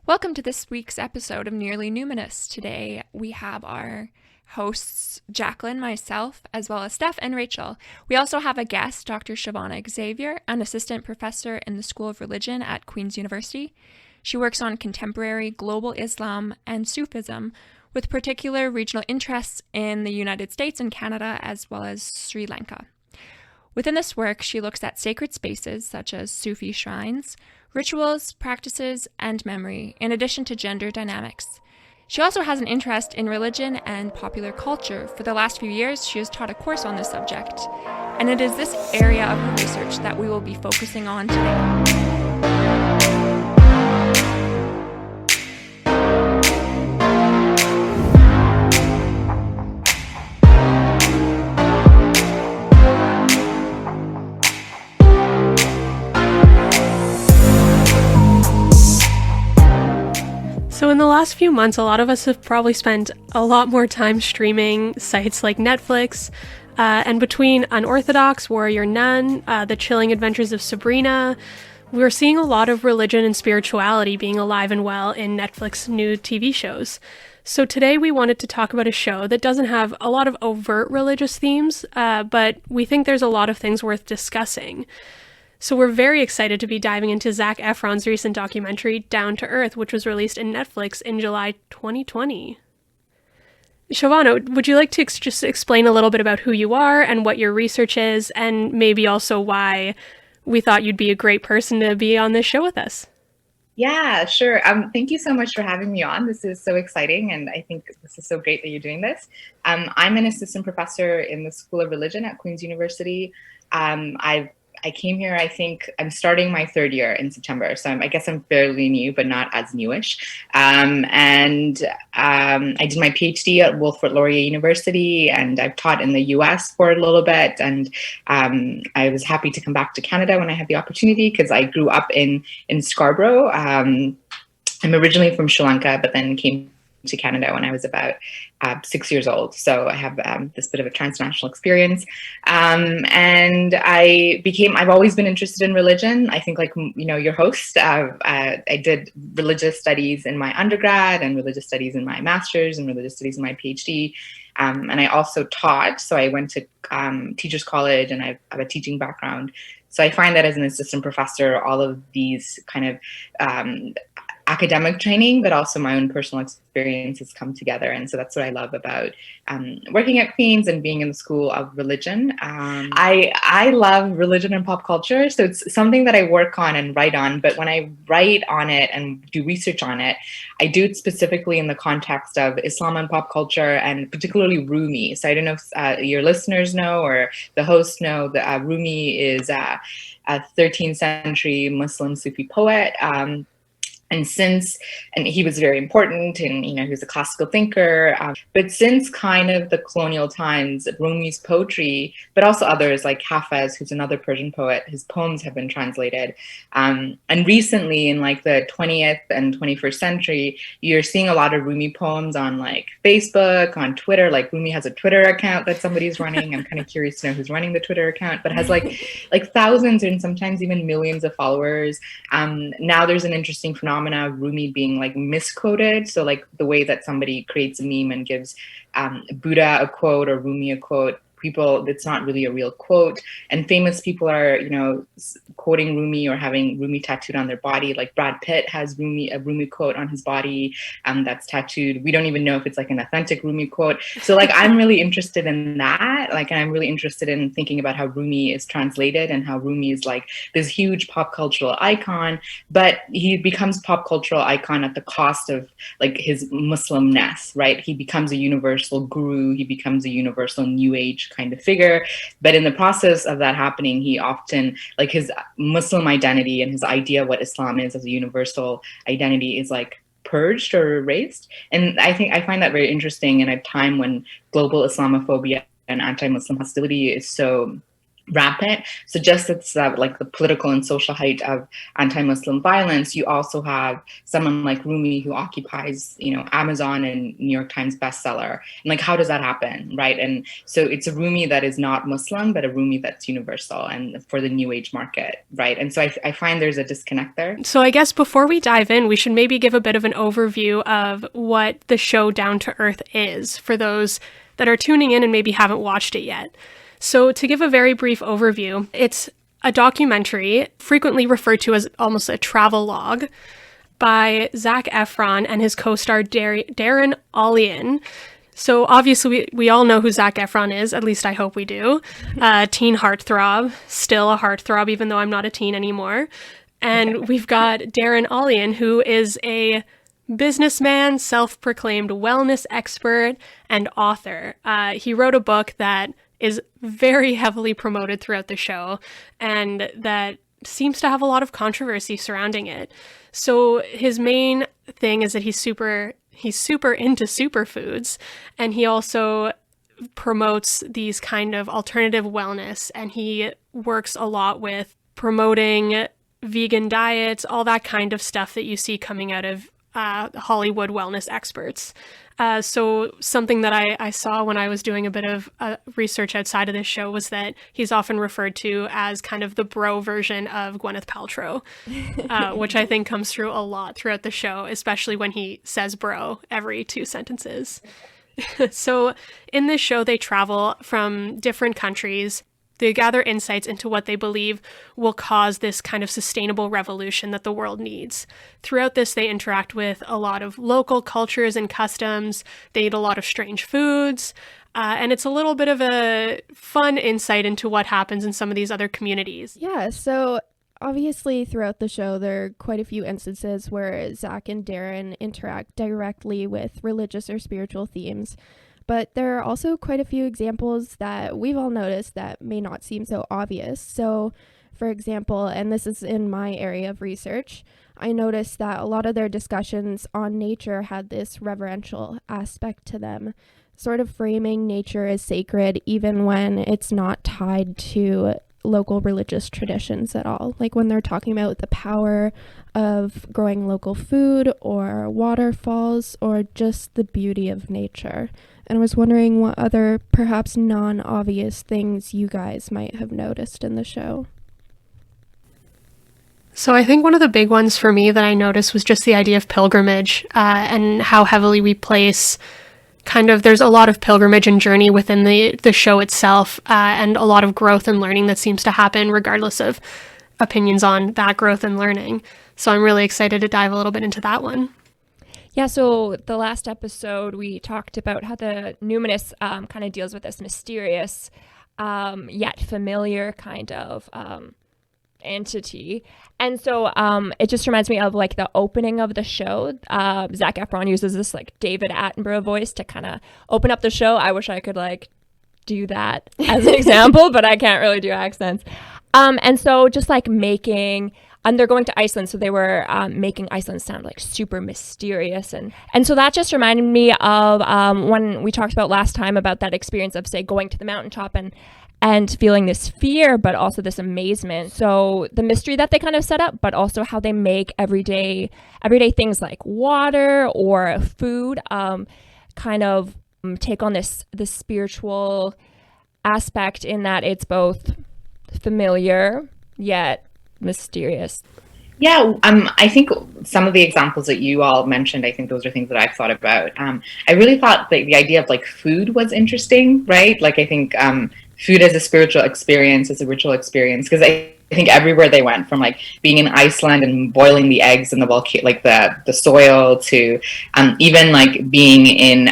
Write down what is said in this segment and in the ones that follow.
Welcome to this week's episode of Nearly Numinous. Today we have our hosts, Jacqueline, myself, as well as Steph and Rachel. We also have a guest, Dr. Shobhana Xavier, an assistant professor in the School of Religion at Queen's University. She works on contemporary global Islam and Sufism, with particular regional interests in the United States and Canada, as well as Sri Lanka. Within this work, she looks at sacred spaces such as Sufi shrines, rituals, practices, and memory, in addition to gender dynamics. She also has an interest in religion and popular culture. For the last few years, she has taught a course on this subject, and it is this area of her research that we will be focusing on today. So in the last few months, a lot of us have probably spent a lot more time streaming sites like Netflix, and between Unorthodox, Warrior Nun, The Chilling Adventures of Sabrina, we're seeing a lot of religion and spirituality being alive and well in Netflix new TV shows. So today we wanted to talk about a show that doesn't have a lot of overt religious themes, but we think there's a lot of things worth discussing. So we're very excited to be diving into Zac Efron's recent documentary, Down to Earth, which was released in Netflix in July 2020. Shobhana, would you like to just explain a little bit about who you are and what your research is, and maybe also why we thought you'd be a great person to be on this show with us? Yeah, sure. Thank you so much for having me on. This is so exciting, and I think this is so great that you're doing this. I'm an assistant professor in the School of Religion at Queen's University. I came here, I think I'm starting my third year in September. So I guess I'm fairly new, but not as newish. I did my PhD at Wilfrid Laurier University, and I've taught in the US for a little bit. And I was happy to come back to Canada when I had the opportunity, because I grew up in Scarborough. I'm originally from Sri Lanka, but then came to Canada when I was about 6 years old. So I have this bit of a transnational experience. And I've always been interested in religion. I think, like, your host, I did religious studies in my undergrad and religious studies in my master's and religious studies in my PhD. And I also taught. So I went to teachers college, and I have a teaching background. So I find that as an assistant professor, all of these kind of academic training, but also my own personal experiences come together. And so that's what I love about working at Queen's and being in the School of Religion. I love religion and pop culture. So it's something that I work on and write on. But when I write on it and do research on it, I do it specifically in the context of Islam and pop culture, and particularly Rumi. So I don't know if your listeners know or the hosts know that Rumi is a 13th century Muslim Sufi poet. And he was very important, and he was a classical thinker. But since kind of the colonial times, Rumi's poetry, but also others like Hafez, who's another Persian poet, his poems have been translated. And recently, in like the 20th and 21st century, you're seeing a lot of Rumi poems on like Facebook, on Twitter. Like Rumi has a Twitter account that somebody's running. I'm kind of curious to know who's running the Twitter account, but has like thousands and sometimes even millions of followers. Now there's an interesting phenomenon of Rumi being like misquoted. So like the way that somebody creates a meme and gives Buddha a quote or Rumi a quote, it's not really a real quote. And famous people are, quoting Rumi or having Rumi tattooed on their body. Like Brad Pitt has a Rumi quote on his body that's tattooed. We don't even know if it's like an authentic Rumi quote. So like I'm really interested in that. Like, and I'm really interested in thinking about how Rumi is translated and how Rumi is like this huge pop cultural icon, but he becomes pop cultural icon at the cost of like his Muslimness, right? He becomes a universal guru. He becomes a universal new age kind of figure. But in the process of that happening, he often, like, his Muslim identity and his idea of what Islam is as a universal identity is like purged or erased. And I find that very interesting in a time when global Islamophobia and anti-Muslim hostility is so rampant. So just as like the political and social height of anti-Muslim violence, you also have someone like Rumi who occupies, Amazon and New York Times bestseller. And like, how does that happen, right? And so it's a Rumi that is not Muslim, but a Rumi that's universal and for the New Age market, right? And so I find there's a disconnect there. So I guess before we dive in, we should maybe give a bit of an overview of what the show Down to Earth is for those that are tuning in and maybe haven't watched it yet. So to give a very brief overview, it's a documentary frequently referred to as almost a travelogue by Zac Efron and his co-star Darren Allian. So obviously we all know who Zac Efron is, at least I hope we do. Teen heartthrob, still a heartthrob even though I'm not a teen anymore. And we've got Darren Allian, who is a businessman, self-proclaimed wellness expert, and author. He wrote a book that is very heavily promoted throughout the show, and that seems to have a lot of controversy surrounding it. So his main thing is that he's super into superfoods, and he also promotes these kind of alternative wellness, and he works a lot with promoting vegan diets, all that kind of stuff that you see coming out of Hollywood wellness experts. So something that I saw when I was doing a bit of research outside of this show was that he's often referred to as kind of the bro version of Gwyneth Paltrow, which I think comes through a lot throughout the show, especially when he says bro every 2 sentences. So in this show, they travel from different countries. They gather insights into what they believe will cause this kind of sustainable revolution that the world needs. Throughout this, they interact with a lot of local cultures and customs. They eat a lot of strange foods. And it's a little bit of a fun insight into what happens in some of these other communities. Yeah, so obviously throughout the show, there are quite a few instances where Zac and Darren interact directly with religious or spiritual themes. But there are also quite a few examples that we've all noticed that may not seem so obvious. So, for example, and this is in my area of research, I noticed that a lot of their discussions on nature had this reverential aspect to them, sort of framing nature as sacred even when it's not tied to local religious traditions at all. Like when they're talking about the power of growing local food or waterfalls or just the beauty of nature. And I was wondering what other perhaps non-obvious things you guys might have noticed in the show. So I think one of the big ones for me that I noticed was just the idea of pilgrimage and how heavily we place there's a lot of pilgrimage and journey within the show itself and a lot of growth and learning that seems to happen regardless of opinions on that growth and learning. So I'm really excited to dive a little bit into that one. Yeah, so the last episode, we talked about how the Numinous kind of deals with this mysterious yet familiar kind of entity. And so it just reminds me of like the opening of the show. Zac Efron uses this like David Attenborough voice to kind of open up the show. I wish I could like do that as an example, but I can't really do accents. And so just like making... And they're going to Iceland, so they were making Iceland sound like super mysterious. And so that just reminded me of when we talked about last time about that experience of, say, going to the mountaintop and feeling this fear, but also this amazement. So the mystery that they kind of set up, but also how they make everyday things like water or food kind of take on this spiritual aspect in that it's both familiar yet mysterious. Yeah, I think some of the examples that you all mentioned, I think those are things that I've thought about. I really thought that the idea of like food was interesting, right? Like I think food as a spiritual experience, as a ritual experience, because I think everywhere they went, from like being in Iceland and boiling the eggs in the volcano, like the soil, to even like being in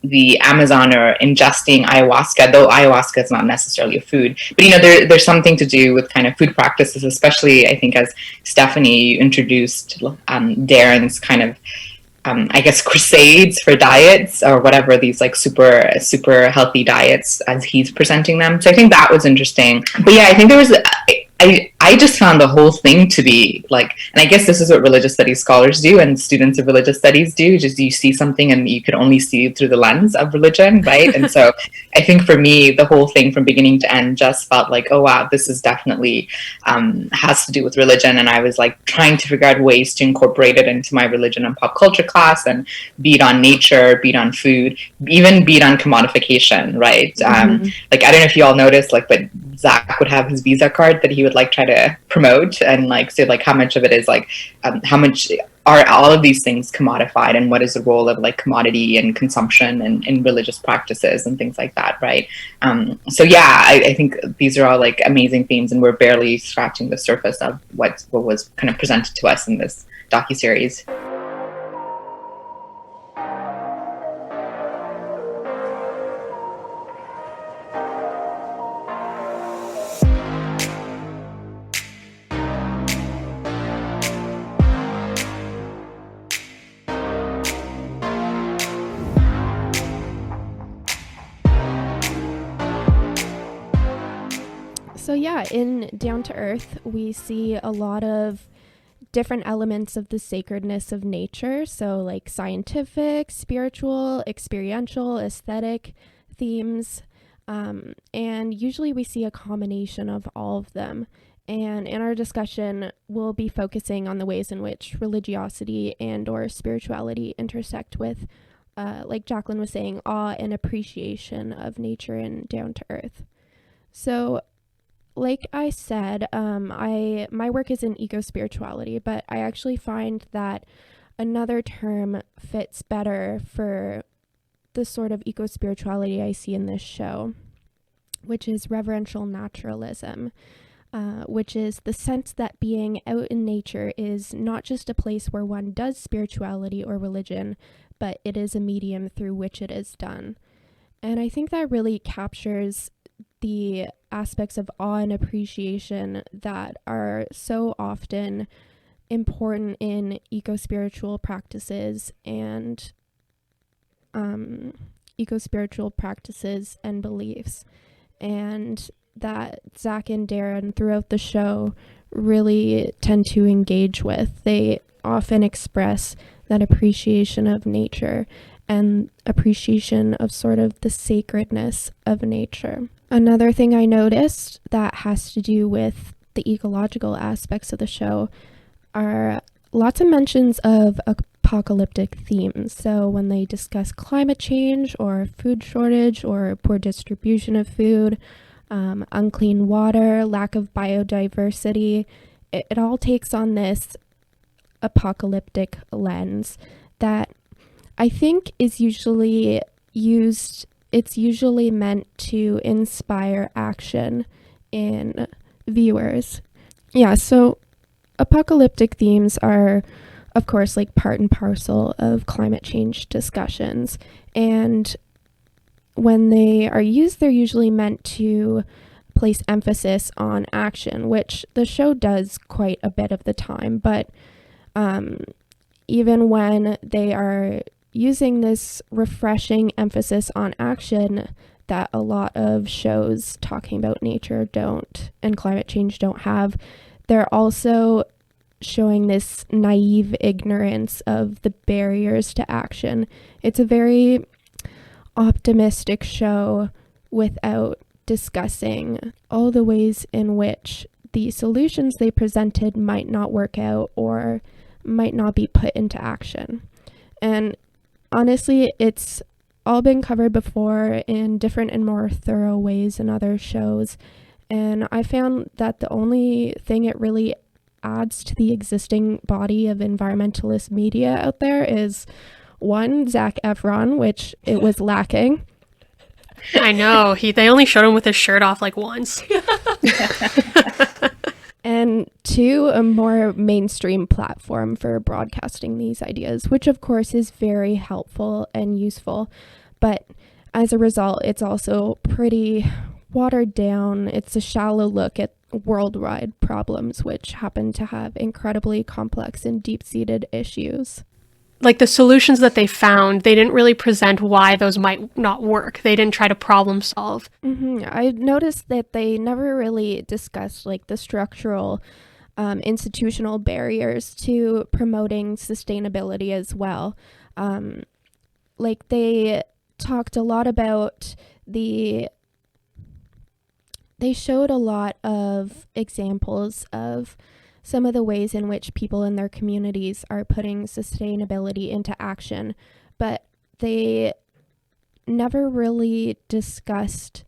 the Amazon or ingesting ayahuasca, though ayahuasca is not necessarily a food. But, there's something to do with kind of food practices, especially, I think, as Stephanie introduced Darren's kind of, I guess, crusades for diets or whatever, these like super, super healthy diets as he's presenting them. So I think that was interesting. But yeah, I think there was... I I just found the whole thing to be like, and I guess this is what religious studies scholars do and students of religious studies do, just you see something and you could only see through the lens of religion, right? And so I think for me, the whole thing from beginning to end just felt like, oh wow, this is definitely has to do with religion. And I was like trying to figure out ways to incorporate it into my religion and pop culture class, and beat on nature, beat on food, even beat on commodification, right? Like, I don't know if you all noticed, like, but Zac would have his Visa card that he would like try to promote, and like say like how much of it is like how much are all of these things commodified, and what is the role of like commodity and consumption and in religious practices and things like that, right? So yeah, I think these are all like amazing themes, and we're barely scratching the surface of what was kind of presented to us in this docuseries. So yeah, in Down to Earth, we see a lot of different elements of the sacredness of nature. So like scientific, spiritual, experiential, aesthetic themes. And usually we see a combination of all of them. And in our discussion, we'll be focusing on the ways in which religiosity and or spirituality intersect with, like Jacqueline was saying, awe and appreciation of nature and Down to Earth. So like I said, my work is in ecospirituality, but I actually find that another term fits better for the sort of ecospirituality I see in this show, which is reverential naturalism, which is the sense that being out in nature is not just a place where one does spirituality or religion, but it is a medium through which it is done. And I think that really captures the aspects of awe and appreciation that are so often important in eco-spiritual practices and beliefs, and that Zac and Darren throughout the show really tend to engage with. They often express that appreciation of nature and appreciation of sort of the sacredness of nature. Another thing I noticed that has to do with the ecological aspects of the show are lots of mentions of apocalyptic themes. So when they discuss climate change or food shortage or poor distribution of food, unclean water, lack of biodiversity, it all takes on this apocalyptic lens that I think is usually used. It's usually meant to inspire action in viewers. Yeah, so apocalyptic themes are, of course, like part and parcel of climate change discussions. And when they are used, they're usually meant to place emphasis on action, which the show does quite a bit of the time. But even when they are using this refreshing emphasis on action that a lot of shows talking about nature don't and climate change don't have, they're also showing this naive ignorance of the barriers to action. It's a very optimistic show without discussing all the ways in which the solutions they presented might not work out or might not be put into action. And honestly, it's all been covered before in different and more thorough ways in other shows, and I found that the only thing it really adds to the existing body of environmentalist media out there is, one, Zac Efron, which it was lacking. I know, they only showed him with his shirt off like once. And two, a more mainstream platform for broadcasting these ideas, which of course is very helpful and useful. But as a result, it's also pretty watered down. It's a shallow look at worldwide problems, which happen to have incredibly complex and deep-seated issues. like the solutions that they found, they didn't really present why those might not work. They didn't try to problem solve. I noticed that they never really discussed like the structural institutional barriers to promoting sustainability as well. Like they talked a lot about they showed a lot of examples of some of the ways in which people in their communities are putting sustainability into action, but they never really discussed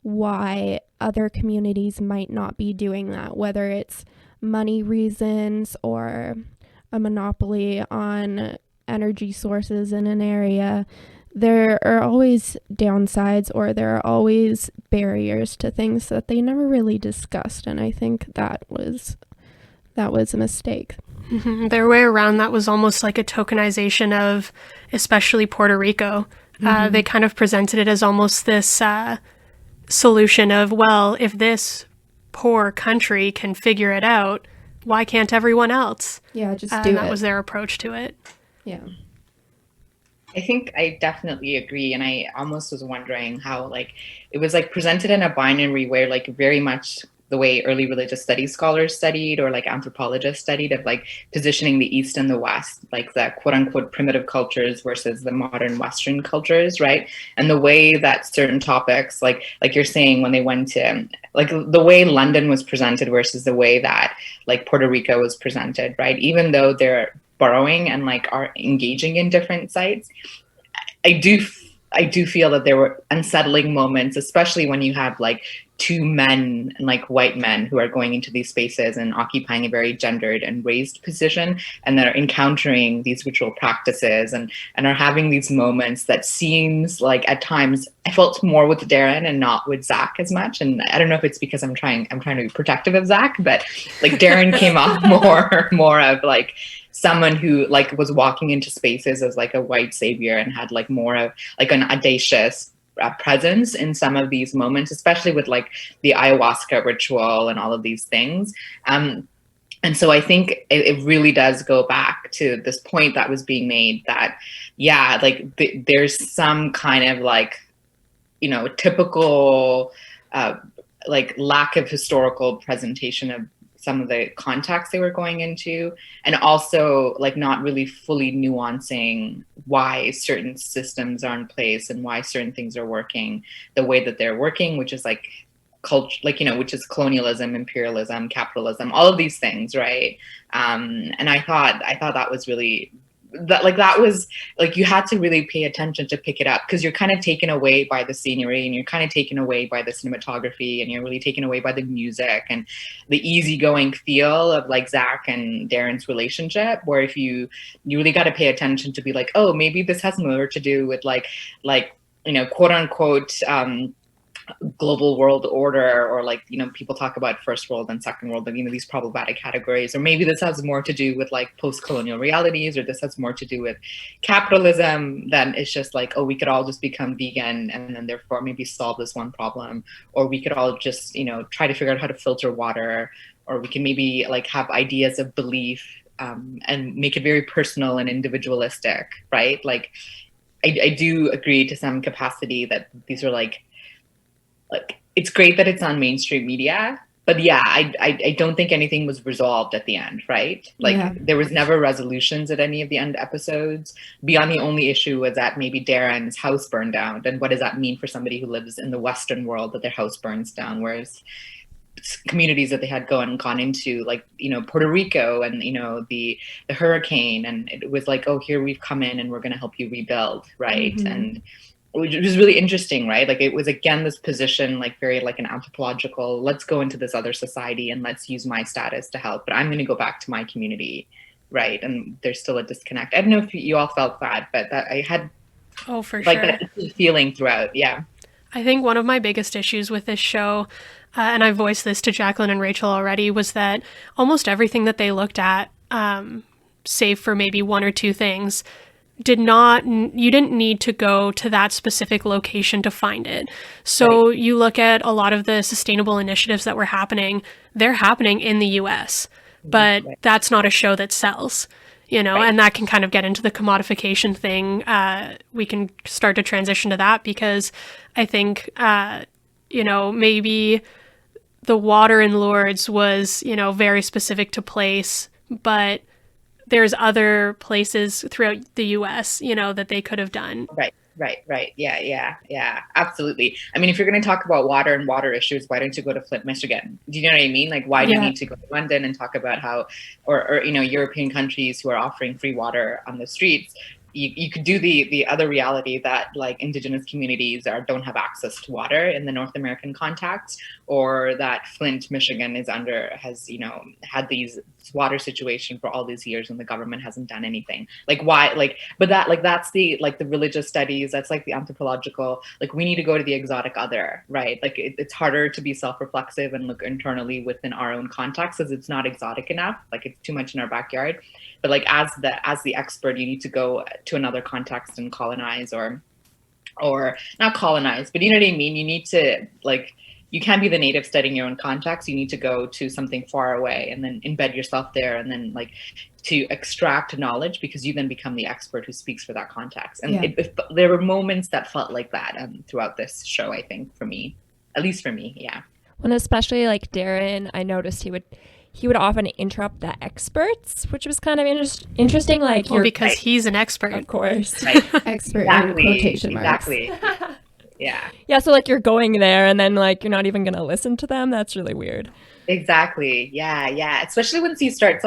why other communities might not be doing that, whether it's money reasons or a monopoly on energy sources in an area. There are always downsides, or there are always barriers to things that they never really discussed, and I think that was a mistake. Their way around that was almost like a tokenization of especially Puerto Rico. They kind of presented it as almost this solution of, well, if this poor country can figure it out, why can't everyone else? Yeah, just do and it. that was their approach to it. Yeah. I think I definitely agree. And I almost was wondering how, like, it was like presented in a binary way, like very much the way early religious studies scholars studied, or like anthropologists studied, of like positioning the East and the West, like the quote unquote primitive cultures versus the modern Western cultures, right? And the way that certain topics, like you're saying, when they went to, like the way London was presented versus the way that like Puerto Rico was presented, right? Even though they're borrowing and like are engaging in different sites, I do feel that there were unsettling moments, especially when you have like two men, and like white men, who are going into these spaces and occupying a very gendered and raised position, and they're encountering these ritual practices and are having these moments that seems like at times I felt more with Darren and not with Zac as much. And I don't know if it's because I'm trying to be protective of Zac, but like Darren came off more of like someone who like was walking into spaces as like a white savior and had like more of like an audacious presence in some of these moments, especially with like the ayahuasca ritual and all of these things. And so I think it really does go back to this point that was being made that, yeah, like there's some kind of like, you know, typical like lack of historical presentation of some of the context they were going into, and also like not really fully nuancing why certain systems are in place and why certain things are working the way that they're working, which is like culture, like, you know, which is colonialism, imperialism, capitalism, all of these things, right? And I thought that was really, that was like, you had to really pay attention to pick it up, because you're kind of taken away by the scenery, and you're kind of taken away by the cinematography, and you're really taken away by the music and the easygoing feel of like Zac and Darren's relationship, where if you really got to pay attention to be like, oh, maybe this has more to do with like, you know, quote unquote, global world order, or like, you know, people talk about first world and second world, and, you know, these problematic categories, or maybe this has more to do with like post-colonial realities, or this has more to do with capitalism, then it's just like, oh, we could all just become vegan and then therefore maybe solve this one problem, or we could all just, you know, try to figure out how to filter water, or we can maybe like have ideas of belief and make it very personal and individualistic, right? Like I do agree to some capacity that these are like it's great that it's on mainstream media, but yeah, I don't think anything was resolved at the end, right? Like there was never resolutions at any of the end episodes, beyond the only issue was that maybe Darren's house burned down, and what does that mean for somebody who lives in the Western world, that their house burns down, whereas communities that they had gone into, like, you know, Puerto Rico and, you know, the hurricane, and it was like, oh, here we've come in and we're going to help you rebuild, right? And which was really interesting, right? Like it was, again, this position, like very like an anthropological, let's go into this other society and let's use my status to help, but I'm going to go back to my community, right? And there's still a disconnect. I don't know if you all felt that, but that I had like that feeling throughout. Yeah. I think one of my biggest issues with this show, and I voiced this to Jacqueline and Rachel already, was that almost everything that they looked at, save for maybe one or two things, you didn't need to go to that specific location to find it. So you look at a lot of the sustainable initiatives that were happening, they're happening in the US, but that's not a show that sells. Right. and that can kind of get into the commodification thing. We can start to transition to that because I think, maybe the water in Lourdes was, very specific to place, but there's other places throughout the U.S., that they could have done. Right. Yeah, absolutely. I mean, if you're going to talk about water and water issues, why don't you go to Flint, Michigan? Do you know what I mean? Like, why do you need to go to London and talk about how, or European countries who are offering free water on the streets? You could do the other reality that like Indigenous communities don't have access to water in the North American context, or that Flint, Michigan has had these water situation for all these years and the government hasn't done anything. Like why? But that's the religious studies. That's like the anthropological. Like we need to go to the exotic other, right? Like it's harder to be self-reflexive and look internally within our own context because it's not exotic enough. Like it's too much in our backyard. But like as the expert, you need to go to another context and colonize or not colonize, but you know what I mean? You need to you can't be the native studying your own context. You need to go to something far away and then embed yourself there and then to extract knowledge because you then become the expert who speaks for that context. And there were moments that felt like that throughout this show, I think, for me, at least for me. Yeah. And especially like Darren, I noticed he would often interrupt the experts, which was kind of interesting. Like, because he's an expert, of course, right. Expert in quotation marks. Exactly. Yeah. So like you're going there and then like you're not even going to listen to them. That's really weird. Exactly. Yeah. Especially once he starts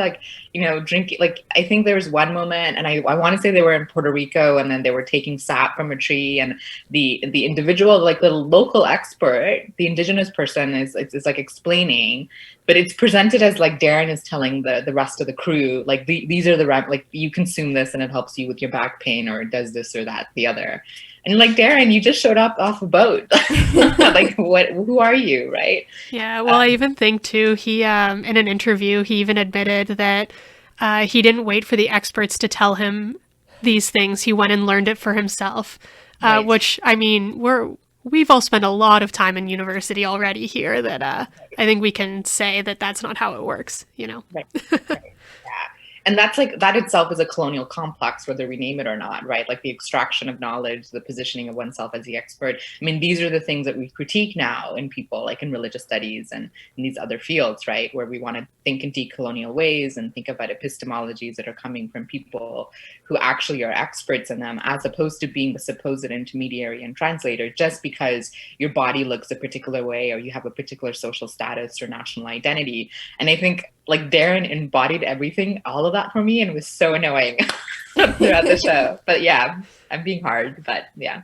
drinking. Like I think there was one moment, and I want to say they were in Puerto Rico, and then they were taking sap from a tree, and the individual, like the local expert, the Indigenous person is like explaining, but it's presented as like Darren is telling the rest of the crew, like these are like you consume this and it helps you with your back pain, or it does this or that, the other. And like, Darren, you just showed up off a boat. Like, who are you, right? Yeah, well, I even think, too, he, in an interview, he even admitted that he didn't wait for the experts to tell him these things. He went and learned it for himself, Right. Which, I mean, we've all spent a lot of time in university already here that I think we can say that that's not how it works, Right. Yeah. And that's that itself is a colonial complex, whether we name it or not, right? Like the extraction of knowledge, the positioning of oneself as the expert. I mean, these are the things that we critique now in people, like in religious studies and in these other fields, right? Where we want to think in decolonial ways and think about epistemologies that are coming from people who actually are experts in them, as opposed to being the supposed intermediary and translator just because your body looks a particular way or you have a particular social status or national identity. And I think like Darren embodied everything, all of that for me, and it was so annoying throughout the show. But yeah, I'm being hard, but yeah.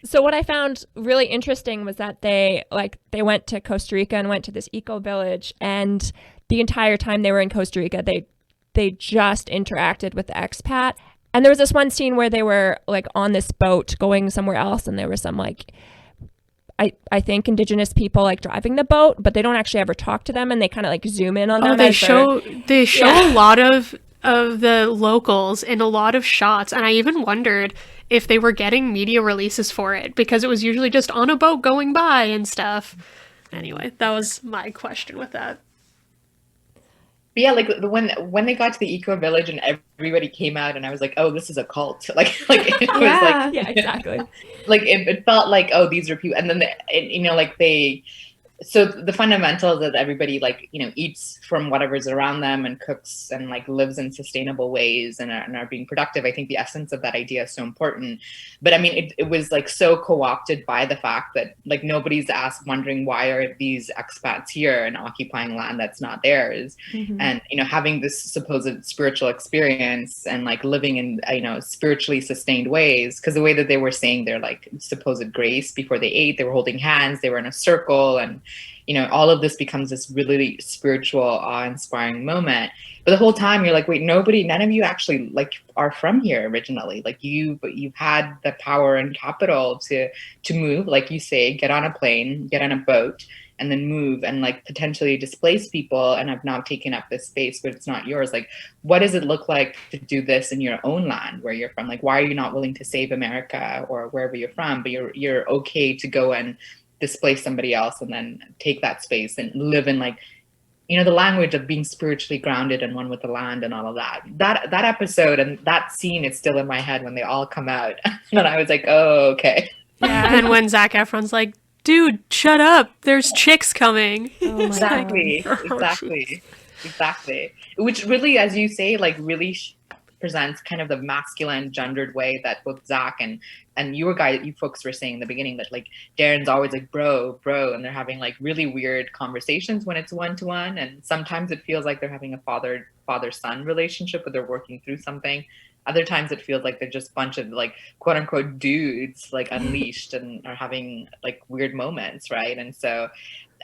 So what I found really interesting was that they went to Costa Rica and went to this eco village, and the entire time they were in Costa Rica, they just interacted with the expat. And there was this one scene where they were like on this boat going somewhere else, and there was some like I think Indigenous people like driving the boat, but they don't actually ever talk to them, and they kind of like zoom in on them. They show a lot of the locals in a lot of shots, and I even wondered if they were getting media releases for it, because it was usually just on a boat going by and stuff. Anyway, that was my question with that. But yeah, like when they got to the eco village and everybody came out, and I was like, oh, this is a cult. Like it was like, yeah, exactly. Like it felt like, oh, these are people, and then so the fundamentals that everybody eats from whatever's around them and cooks and like lives in sustainable ways and are being productive. I think the essence of that idea is so important. But I mean, it was like so co-opted by the fact that like nobody's wondering why are these expats here and occupying land that's not theirs. Mm-hmm. And having this supposed spiritual experience and like living in spiritually sustained ways, because the way that they were saying their like supposed grace before they ate, they were holding hands, they were in a circle, and all of this becomes this really spiritual, awe-inspiring moment. But the whole time you're like, wait, none of you actually like are from here originally. Like you've had the power and capital to move, like you say, get on a plane, get on a boat, and then move and like potentially displace people, and have now taken up this space, but it's not yours. Like, what does it look like to do this in your own land where you're from? Like, why are you not willing to save America or wherever you're from, but you're okay to go and displace somebody else and then take that space and live in like the language of being spiritually grounded and one with the land and all of that. That episode and that scene is still in my head when they all come out. And I was like, oh, okay. Yeah, and when Zac Efron's like, dude, shut up, there's chicks coming. Oh my Exactly. God. Exactly. Which really, as you say, like really presents kind of the masculine gendered way that both Zac and you folks were saying in the beginning that like Darren's always like bro, and they're having like really weird conversations when it's one-to-one, and sometimes it feels like they're having a father-son relationship where they're working through something. Other times it feels like they're just a bunch of like quote unquote dudes like unleashed and are having like weird moments, right? And so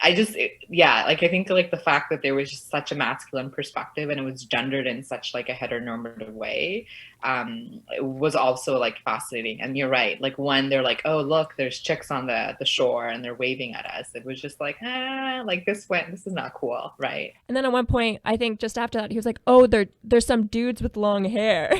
I think like the fact that there was just such a masculine perspective and it was gendered in such like a heteronormative way, it was also like fascinating. And you're right, like when they're like, oh look, there's chicks on the shore and they're waving at us, it was just like, like this is not cool, right? And then at one point, I think just after that, he was like, oh, there's some dudes with long hair.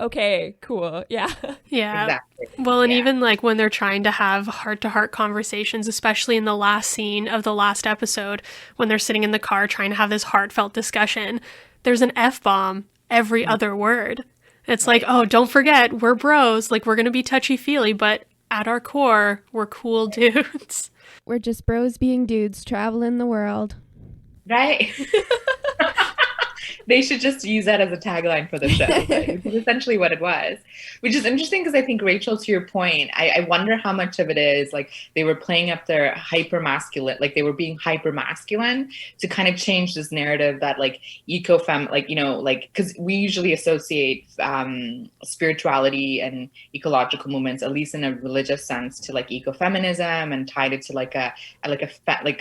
Okay, cool. Yeah. Yeah. Exactly. Well, and even like when they're trying to have heart-to-heart conversations, especially in the last scene of the last episode, when they're sitting in the car trying to have this heartfelt discussion, there's an F-bomb every other word. It's like, oh, don't forget, we're bros. Like, we're going to be touchy-feely, but at our core, we're cool dudes. We're just bros being dudes traveling the world. Right. They should just use that as a tagline for the show, right? Which is essentially what it was. Which is interesting because I think, Rachel, to your point, I wonder how much of it is like they were playing up their hyper masculine, like they were being hyper masculine to kind of change this narrative that like like, like, because we usually associate spirituality and ecological movements, at least in a religious sense, to like ecofeminism and tied it to like a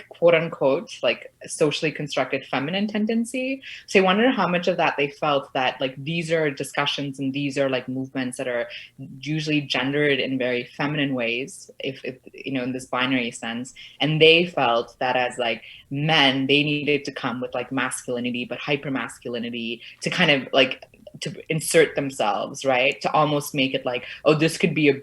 quote unquote like socially constructed feminine tendency. So I wonder how much of that they felt that like these are discussions and these are like movements that are usually gendered in very feminine ways, if in this binary sense, and they felt that as like men they needed to come with like masculinity but hyper masculinity to kind of like to insert themselves, right? To almost make it like, oh, this could be a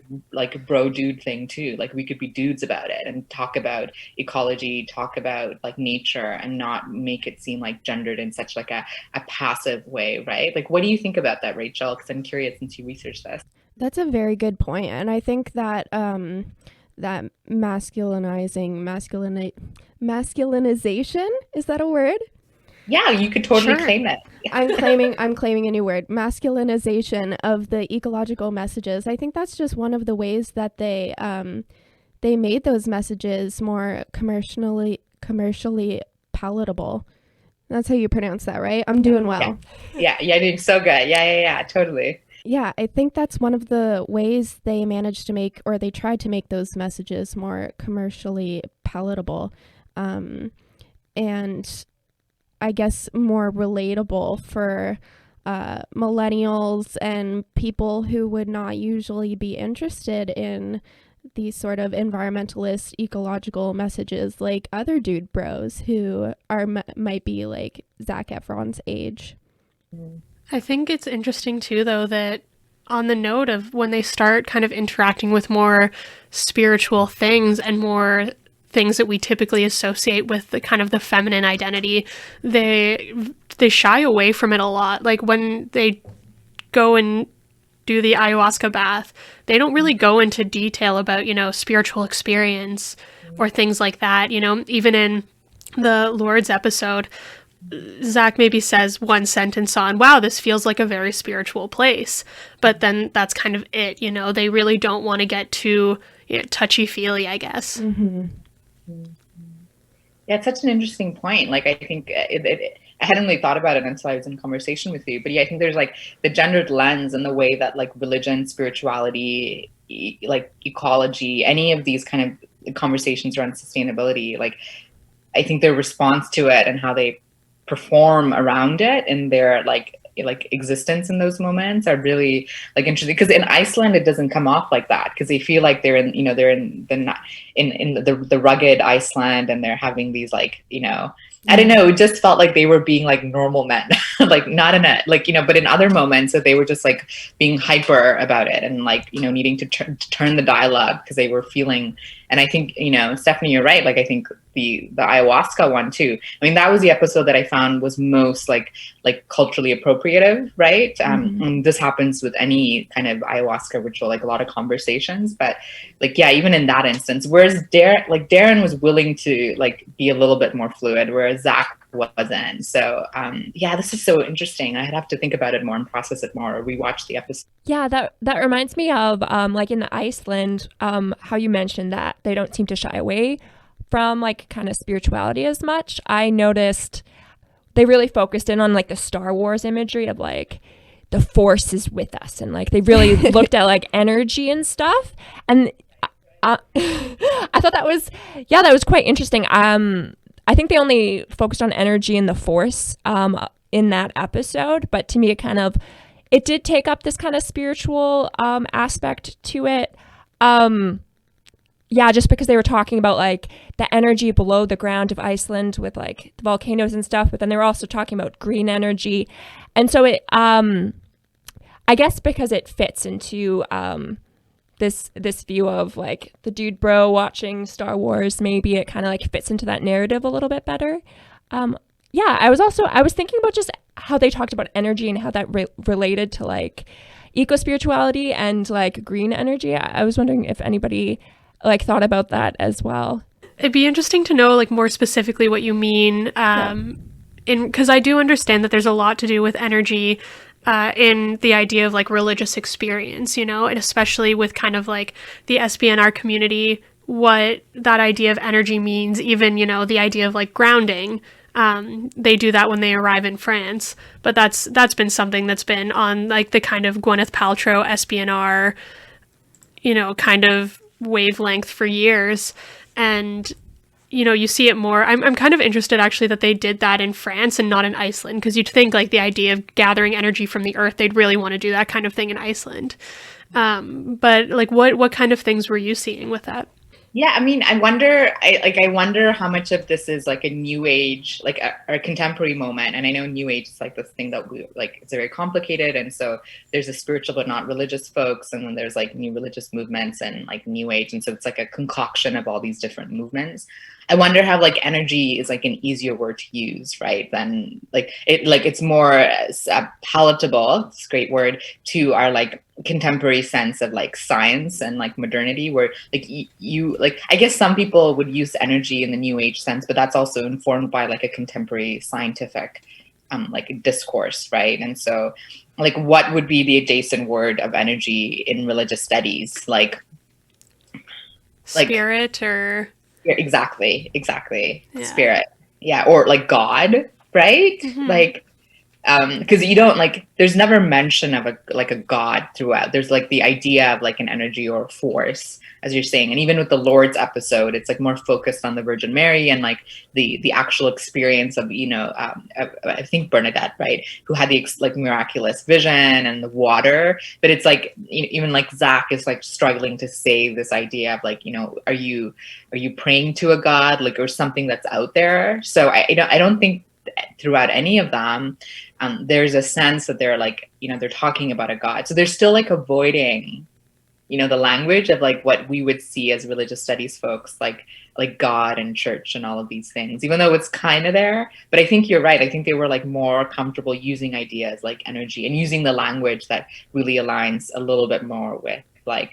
bro dude thing too. Like we could be dudes about it and talk about ecology, talk about like nature, and not make it seem like gendered in such like a passive way, right? Like, what do you think about that, Rachel? Because I'm curious since you researched this. That's a very good point. And I think that that masculinization, is that a word? Yeah, you could totally Sure. claim it. I'm claiming a new word. Masculinization of the ecological messages. I think that's just one of the ways that they made those messages more commercially palatable. That's how you pronounce that, right? I'm doing well. Yeah, doing so good. Yeah, totally. Yeah, I think that's one of the ways they managed to make, or they tried to make those messages more commercially palatable. And I guess more relatable for millennials and people who would not usually be interested in these sort of environmentalist ecological messages, like other dude bros who might be like Zac Efron's age. I think it's interesting too, though, that on the note of when they start kind of interacting with more spiritual things and more things that we typically associate with the kind of the feminine identity, they shy away from it a lot. Like when they go and do the ayahuasca bath, they don't really go into detail about, spiritual experience or things like that. Even in the Lourdes episode, Zac maybe says one sentence on, wow, this feels like a very spiritual place. But then that's kind of it. They really don't want to get too touchy-feely, I guess. Mm-hmm. Yeah, it's such an interesting point. Like, I think I hadn't really thought about it until I was in conversation with you. But yeah, I think there's like the gendered lens and the way that like religion, spirituality, like ecology, any of these kind of conversations around sustainability, like I think their response to it and how they perform around it and their like existence in those moments are really like interesting, because in Iceland it doesn't come off like that, because they feel like they're in the rugged Iceland, and they're having these like I don't know, it just felt like they were being like normal men, like not in a like but in other moments that they were just like being hyper about it and like needing to turn the dialogue because they were feeling And I think, Stephanie, you're right. Like, I think the ayahuasca one too. I mean, that was the episode that I found was most like culturally appropriative, right? And this happens with any kind of ayahuasca ritual, like a lot of conversations. But like, yeah, even in that instance, whereas Darren was willing to like be a little bit more fluid, whereas Zac wasn't. So yeah, this is so interesting. I'd have to think about it more and process it more, or rewatch the episode. Yeah, that reminds me of like in the Iceland, how you mentioned that they don't seem to shy away from like kind of spirituality as much. I noticed they really focused in on like the Star Wars imagery of like the Force is with us, and like they really looked at like energy and stuff. And I thought that was quite interesting. I think they only focused on energy and the Force in that episode, but to me it did take up this kind of spiritual aspect to it. Yeah, just because they were talking about like the energy below the ground of Iceland with like the volcanoes and stuff, but then they were also talking about green energy. And so it, I guess because it fits into this view of like the dude bro watching Star Wars, maybe it kind of like fits into that narrative a little bit better. Yeah, I was thinking about just how they talked about energy and how that related to like ecospirituality and like green energy. I was wondering if anybody like thought about that as well. It'd be interesting to know like more specifically what you mean, because I do understand that there's a lot to do with energy in the idea of like religious experience, and especially with kind of like the SBNR community, what that idea of energy means, even, the idea of like grounding. They do that when they arrive in France, but that's been something that's been on like the kind of Gwyneth Paltrow SBNR, kind of wavelength for years. And you see it more. I'm kind of interested actually that they did that in France and not in Iceland, because you'd think like the idea of gathering energy from the earth, they'd really want to do that kind of thing in Iceland. But like what kind of things were you seeing with that? Yeah, I mean, I wonder how much of this is like a new age, like a contemporary moment. And I know new age is like this thing that we like, it's very complicated. And so there's a spiritual but not religious folks, and then there's like new religious movements and like new age. And so it's like a concoction of all these different movements. I wonder how like energy is like an easier word to use, right? Than like it's more palatable, it's a great word, to our like contemporary sense of like science and like modernity, where like you like, I guess some people would use energy in the new age sense, but that's also informed by like a contemporary scientific like discourse, right? And so like what would be the adjacent word of energy in religious studies? Like spirit or exactly yeah. Spirit, yeah, or like God, right? Like because you don't like, there's never mention of a God throughout. There's like the idea of like an energy or a force, as you're saying. And even with the Lord's episode, it's like more focused on the Virgin Mary and like the actual experience of I think Bernadette, right, who had the like miraculous vision and the water. But it's like even like Zac is like struggling to say this idea of like, are you praying to a God, like, or something that's out there? So I don't think throughout any of them there's a sense that they're like, they're talking about a God. So they're still like avoiding, the language of like what we would see as religious studies folks, like God and church and all of these things, even though it's kind of there. But I think you're right. I think they were like more comfortable using ideas like energy and using the language that really aligns a little bit more with like,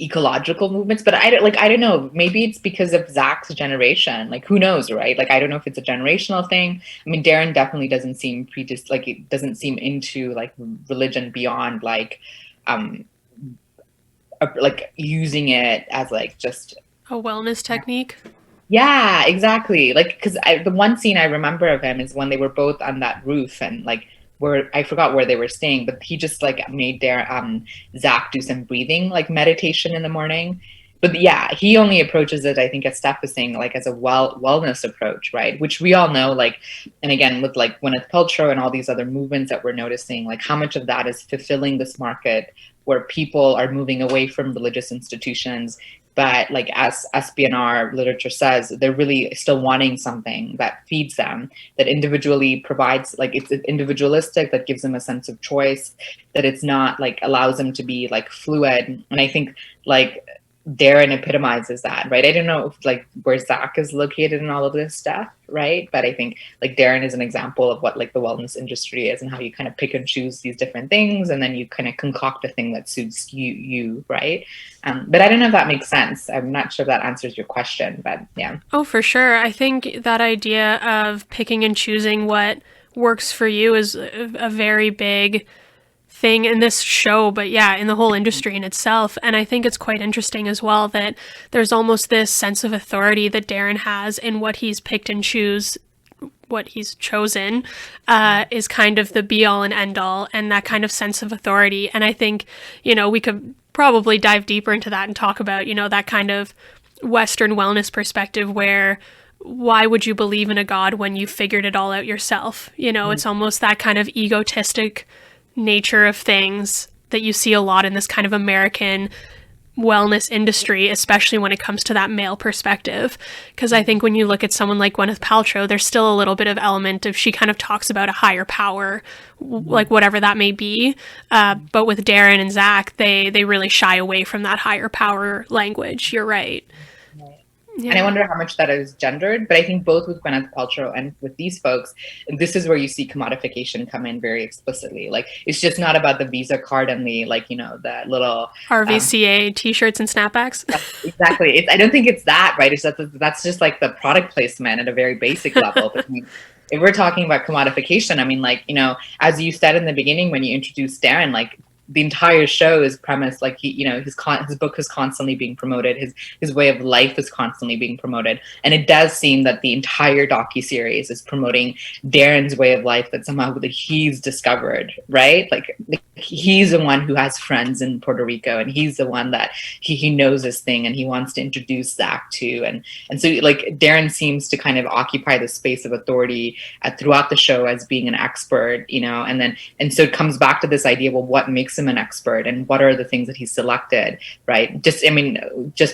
ecological movements. But I don't know, maybe it's because of Zac's generation, like who knows, right? Like I don't know if it's a generational thing. I mean, Darren definitely doesn't seem it doesn't seem into like religion beyond like using it as like just a wellness technique. Yeah, exactly. Like, because the one scene I remember of him is when they were both on that roof and like where I forgot where they were staying, but he just like made Zac do some breathing like meditation in the morning. But yeah, he only approaches it, I think, as Steph was saying, like as a wellness approach, right? Which we all know, like, and again with like Gwyneth Paltrow and all these other movements that we're noticing, like how much of that is fulfilling this market where people are moving away from religious institutions But like as SPNR literature says, they're really still wanting something that feeds them, that individually provides, like it's individualistic, that gives them a sense of choice, that it's not like allows them to be like fluid. And I think like Darren epitomizes that, right? I don't know if, like where Zac is located in all of this stuff, right? But I think like Darren is an example of what like the wellness industry is, and how you kind of pick and choose these different things, and then you kind of concoct a thing that suits you, right? But I don't know if that makes sense. I'm not sure if that answers your question, but yeah. Oh, for sure. I think that idea of picking and choosing what works for you is a very big thing in this show, but yeah, in the whole industry in itself. And I think it's quite interesting as well that there's almost this sense of authority that Darren has in what he's picked and what he's chosen is kind of the be all and end all, and that kind of sense of authority. And I think, we could probably dive deeper into that and talk about, that kind of Western wellness perspective where why would you believe in a God when you figured it all out yourself? It's almost that kind of egotistic nature of things that you see a lot in this kind of American wellness industry, especially when it comes to that male perspective. Because I think when you look at someone like Gwyneth Paltrow, there's still a little bit of element of she kind of talks about a higher power, like whatever that may be. But with Darren and Zac, they really shy away from that higher power language. You're right. Yeah. And I wonder how much that is gendered, but I think both with Gwyneth Paltrow and with these folks, this is where you see commodification come in very explicitly. Like, it's just not about the Visa card and the, like, that little RVCA t-shirts and snapbacks. Exactly. I don't think it's that, right? It's that's just like the product placement at a very basic level. But if we're talking about commodification, I mean, like, as you said in the beginning when you introduced Darren, like, the entire show is premised like his book is constantly being promoted, his way of life is constantly being promoted, and it does seem that the entire docuseries is promoting Darren's way of life that somehow that he's discovered, right? Like he's the one who has friends in Puerto Rico, and he's the one that he knows this thing and he wants to introduce Zac to, and so like Darren seems to kind of occupy the space of authority throughout the show as being an expert, and so it comes back to this idea, well, what makes him an expert, and what are the things that he's selected, right? Just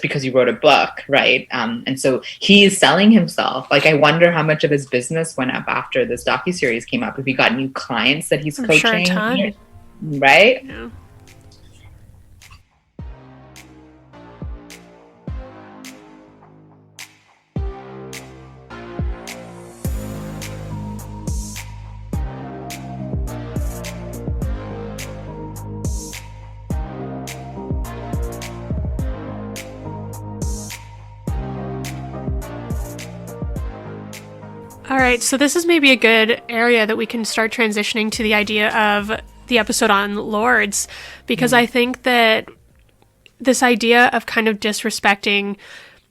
because he wrote a book, right? And so he is selling himself. Like, I wonder how much of his business went up after this docuseries came up, if he got new clients that he's coaching, sure a ton. Right? Yeah. All right, so this is maybe a good area that we can start transitioning to the idea of the episode on Lords, because I think that this idea of kind of disrespecting,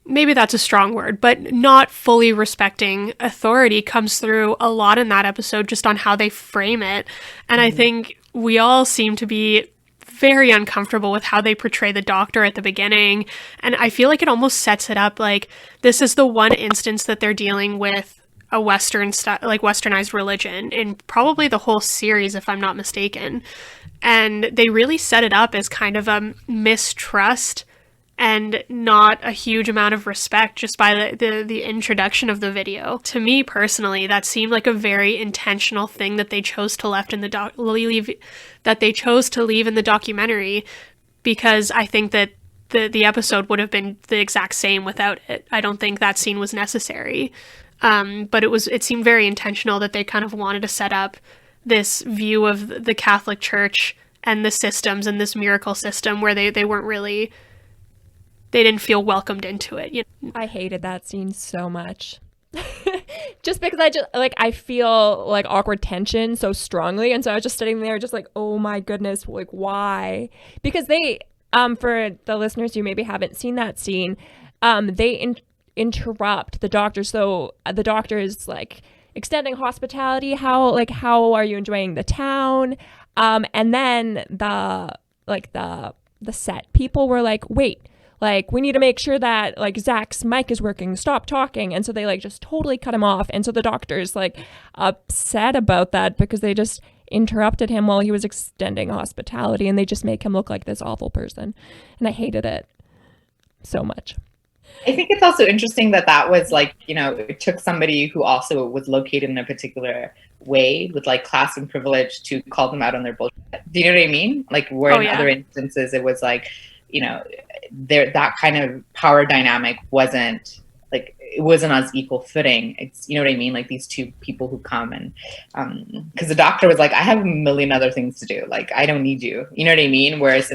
maybe that's a strong word, but not fully respecting authority comes through a lot in that episode, just on how they frame it. And I think we all seem to be very uncomfortable with how they portray the doctor at the beginning. And I feel like it almost sets it up like this is the one instance that they're dealing with a westernized religion in probably the whole series, if I'm not mistaken. And they really set it up as kind of a mistrust and not a huge amount of respect just by the introduction of the video. To me personally, that seemed like a very intentional thing that they chose to leave in the documentary, because I think that the episode would have been the exact same without it. I don't think that scene was necessary. But it seemed very intentional that they kind of wanted to set up this view of the Catholic Church and the systems and this miracle system where they didn't feel welcomed into it. I hated that scene so much. Just because I feel like awkward tension so strongly, and so I was just sitting there just like, oh my goodness, like why? Because they for the listeners who maybe haven't seen that scene, they interrupt the doctor. So the doctor is like extending hospitality. How are you enjoying the town? And then the set people were like, wait, like we need to make sure that like Zac's mic is working. Stop talking. And so they like just totally cut him off. And so the doctor's like upset about that because they just interrupted him while he was extending hospitality, and they just make him look like this awful person. And I hated it. so much. I think it's also interesting that was like, it took somebody who also was located in a particular way with like class and privilege to call them out on their bullshit. Do you know what I mean? Like where in other instances it was like, that kind of power dynamic wasn't as equal footing. It's, you know what I mean? Like these two people who come and, cause the doctor was like, I have a million other things to do. Like, I don't need you. You know what I mean? Whereas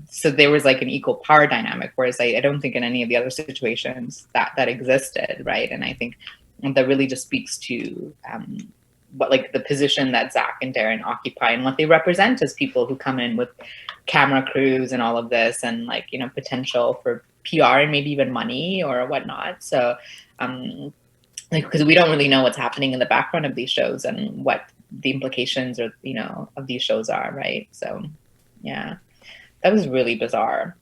so there was like an equal power dynamic, whereas I don't think in any of the other situations that existed. Right. And I think that really just speaks to, what like the position that Zac and Darren occupy and what they represent as people who come in with camera crews and all of this and like, potential for PR and maybe even money or whatnot. So, because we don't really know what's happening in the background of these shows and what the implications or, of these shows are. Right. So, yeah, that was really bizarre.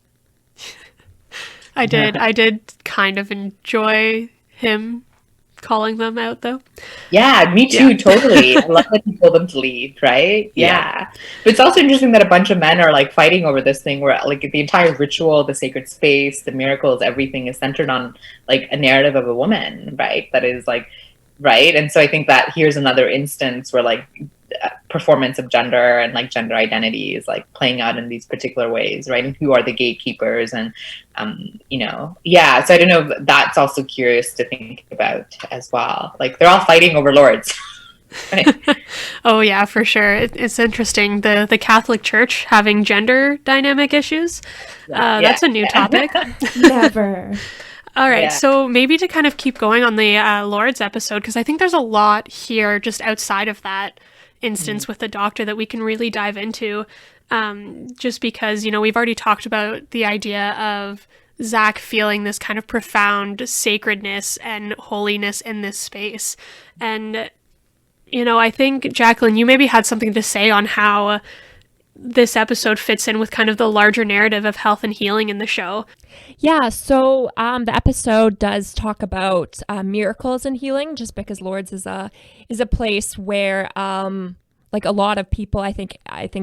I did kind of enjoy him calling them out though. Yeah, me too. Totally. I love that he told them to leave, right? Yeah. But it's also interesting that a bunch of men are like fighting over this thing where like the entire ritual, the sacred space, the miracles, everything is centered on like a narrative of a woman, right? That is like, right? And so I think that here's another instance where like performance of gender and like gender identity is like playing out in these particular ways, right? And who are the gatekeepers and so I don't know, that's also curious to think about as well. Like they're all fighting over lords. Right? Oh yeah, for sure. It's interesting, the Catholic Church having gender dynamic issues. That's a new topic. Never. All right, so maybe to kind of keep going on the Lord's episode, because I think there's a lot here just outside of that instance with the doctor that we can really dive into, just because, we've already talked about the idea of Zac feeling this kind of profound sacredness and holiness in this space. And, I think, Jacqueline, you maybe had something to say on how this episode fits in with kind of the larger narrative of health and healing in the show. Yeah, so the episode does talk about miracles and healing, just because Lourdes is a place where like a lot of people, I think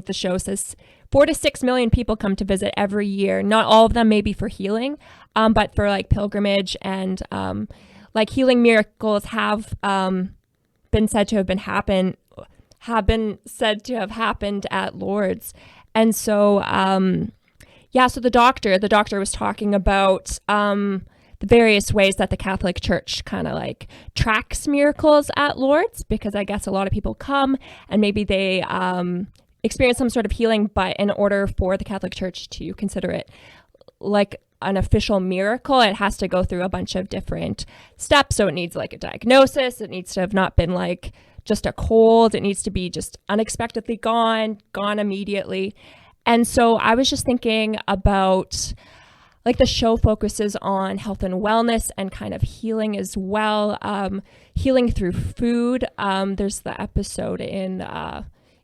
the show says 4 to 6 million people come to visit every year. Not all of them maybe for healing, but for like pilgrimage and like healing miracles have been said to have happened at Lourdes. And so so the doctor was talking about the various ways that the Catholic Church kind of like tracks miracles at Lourdes, because I guess a lot of people come and maybe they experience some sort of healing, but in order for the Catholic Church to consider it like an official miracle, it has to go through a bunch of different steps. So it needs like a diagnosis. It needs to have not been like just a cold. It needs to be just unexpectedly gone immediately. And so I was just thinking about like the show focuses on health and wellness and kind of healing as well. Healing through food. There's the episode in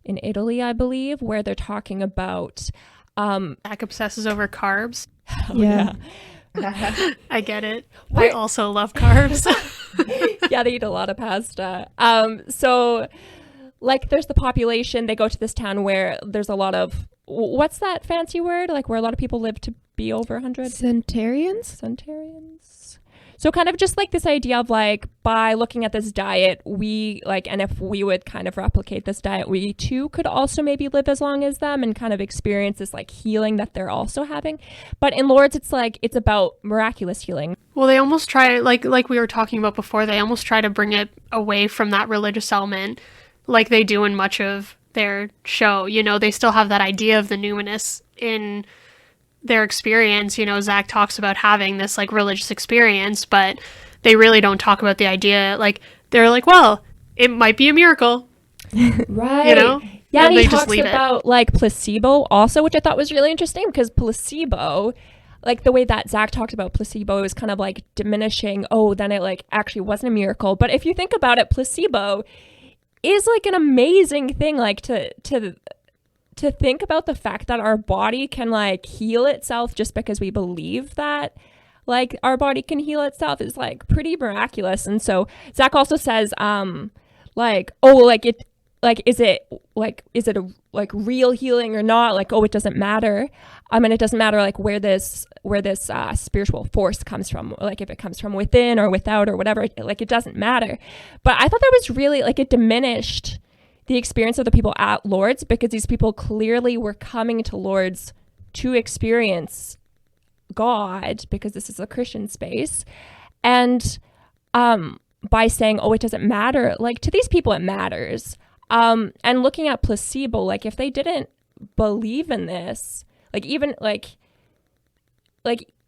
Italy, I believe, where they're talking about Zac obsesses over carbs. Yeah. I get it. I also love carbs. Yeah, they eat a lot of pasta. So like there's the population, they go to this town where there's a lot of, what's that fancy word? Like where a lot of people live to be over 100? Centarians. So kind of just like this idea of like, by looking at this diet, we like, and if we would kind of replicate this diet, we too could also maybe live as long as them and kind of experience this like healing that they're also having. But in Lourdes, it's like, it's about miraculous healing. Well, they almost try, like we were talking about before, they almost try to bring it away from that religious element like they do in much of their show. They still have that idea of the numinous in their experience. Zac talks about having this like religious experience, but they really don't talk about the idea. Like they're like, well, it might be a miracle. Right. Yeah, and he talks about like placebo also, which I thought was really interesting, because placebo, like the way that Zac talked about placebo is kind of like diminishing, then it like actually wasn't a miracle. But if you think about it, placebo is like an amazing thing, like to think about the fact that our body can like heal itself just because we believe that like our body can heal itself is like pretty miraculous. And so Zac also says is it a like real healing or not? Like, oh, it doesn't matter. And it doesn't matter like where this spiritual force comes from, like if it comes from within or without or whatever, like it doesn't matter. But I thought that was really like, it diminished the experience of the people at Lourdes, because these people clearly were coming to Lourdes to experience God, because this is a Christian space. And by saying, oh, it doesn't matter, like to these people, it matters. And looking at placebo, like if they didn't believe in this, like even like